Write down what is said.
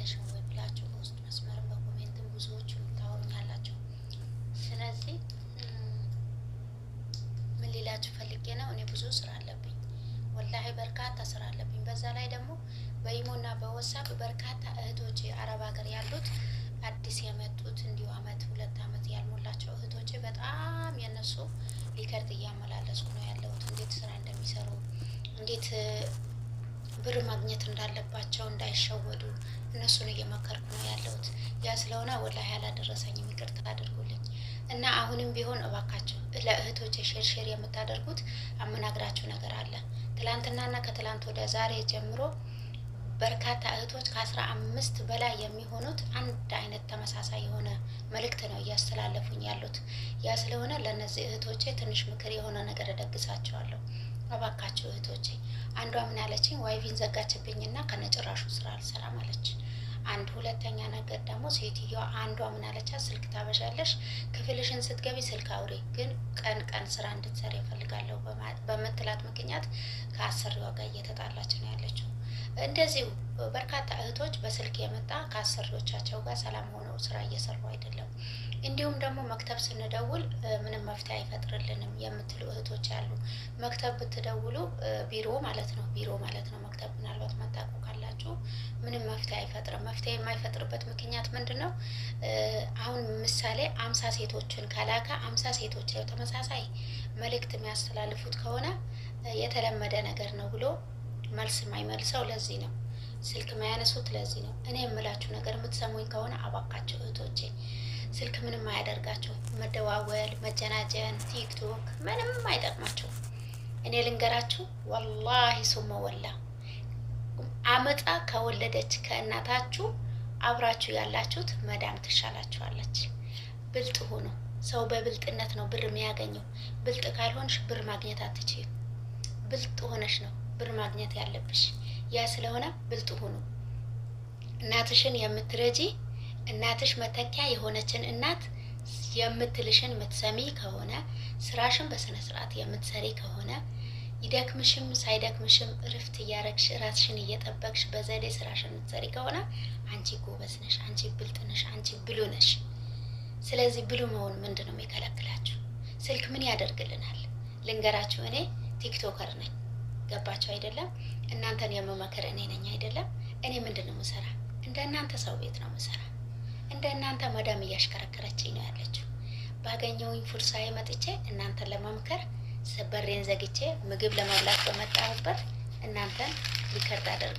የለሽም ወይ ብላችሁ በውስጥ መስመርም በኮሜንትም ብዙዎቹ ታወኛላችሁ። ስለዚህ ምን ሊላችሁ ፈልጌ ነው፣ እኔ ብዙ ስራ አለብኝ፣ ወላሂ በርካታ ስራ አለብኝ። በዛ ላይ ደግሞ በኢሞና በወሳብ በርካታ እህቶቼ አረብ ሀገር ያሉት አዲስ የመጡት እንዲሁ አመት 2 አመት ያልሞላቸው እህቶቼ በጣም የነሱ ሊከርት እያመላለስኩ ነው ያለሁት። እንዴት ስራ እንደሚሰሩ እንዴት ብር ማግኘት እንዳለባቸው እንዳይሸወዱ እነሱን እየመከርኩ ነው ያለሁት። ያ ስለሆነ ወላሂ ያላደረሰኝም ይቅርታ አድርጉልኝ እና አሁንም ቢሆን እባካችሁ ለእህቶቼ ሼር የምታደርጉት አመናግራችሁ ነገር አለ። ትላንትናና ከትላንት ወደ ዛሬ ጀምሮ በርካታ እህቶች ከ15 በላይ የሚሆኑት አንድ አይነት ተመሳሳይ የሆነ መልእክት ነው እያስተላለፉኝ ያሉት። ያ ስለሆነ ለእነዚህ እህቶቼ ትንሽ ምክር የሆነ ነገር እደግሳቸዋለሁ። እባካችሁ እህቶቼ፣ አንዷ ምን አለችኝ፣ ዋይቪን ዘጋችብኝና ከነጭራሹ ስራ አልሰራም አለች። አንድ ሁለተኛ ነገር ደግሞ ሴትዮዋ አንዷ ምን አለቻት፣ ስልክ ታበሻለሽ፣ ክፍልሽን ስትገቢ ስልክ አውሪ፣ ግን ቀን ስራ እንድትሰሪ እፈልጋለሁ በምትላት ምክንያት ከአሰሪዋ ጋር እየተጣላች ነው ያለችው። እንደዚሁ በርካታ እህቶች በስልክ የመጣ ከአሰሪዎቻቸው ጋር ሰላም ሆነው ስራ እየሰሩ አይደለም። እንዲሁም ደግሞ መክተብ ስንደውል ምንም መፍትሄ አይፈጥርልንም የምትሉ እህቶች አሉ። መክተብ ብትደውሉ ቢሮ ማለት ነው መክተብ ምናልባት መታቁ ካላችሁ ምንም መፍትሄ አይፈጥርም። መፍትሄ የማይፈጥርበት ምክንያት ምንድን ነው? አሁን ምሳሌ 50 ሴቶችን ከላከ 50 ሴቶች ተመሳሳይ መልእክት የሚያስተላልፉት ከሆነ የተለመደ ነገር ነው ብሎ መልስ የማይመልሰው ለዚህ ነው። ስልክ የማያነሱት ለዚህ ነው። እኔ የምላችሁ ነገር የምትሰሙኝ ከሆነ አባካችሁ እህቶቼ፣ ስልክ ምንም አያደርጋችሁ። መደዋወል፣ መጀናጀን፣ ቲክቶክ ምንም አይጠቅማችሁ። እኔ ልንገራችሁ፣ ወላሂ ሱመ ወላ አመጣ ከወለደች ከእናታችሁ አብራችሁ ያላችሁት መዳም ትሻላችኋለች። ብልጥ ሁኑ። ሰው በብልጥነት ነው ብር የሚያገኘው። ብልጥ ካልሆንሽ ብር ማግኘት አትችይም። ብልጥ ሆነሽ ነው ብር ማግኘት ያለብሽ። ያ ስለሆነ ብልጥ ሁኑ። እናትሽን የምትረጂ እናትሽ መተኪያ የሆነችን እናት የምትልሽን የምትሰሚ ከሆነ ስራሽን በስነ ስርዓት የምትሰሪ ከሆነ ይደክምሽም ሳይደክምሽም እረፍት እያረግሽ ራስሽን እየጠበቅሽ በዘዴ ስራሽን የምትሰሪ ከሆነ አንቺ ጎበዝ ነሽ፣ አንቺ ብልጥ ነሽ፣ አንቺ ብሉ ነሽ። ስለዚህ ብሉ መሆን ምንድን ነው የሚከለክላችሁ? ስልክ ምን ያደርግልናል? ልንገራችሁ፣ እኔ ቲክቶከር ነኝ። ገባችሁ አይደለም? እናንተን የምመክር እኔ ነኝ አይደለም? እኔ ምንድን ነው የምሰራ? እንደ እናንተ ሰው ቤት ነው የምሰራ። እንደ እናንተ መዳም እያሽከረከረችኝ ነው ያለችው። ባገኘውኝ ፉርሳዬ መጥቼ እናንተን ለመምከር በሬን ዘግቼ ምግብ ለመብላት በመጣሁበት እናንተን ሊከርድ አደርጋለሁ።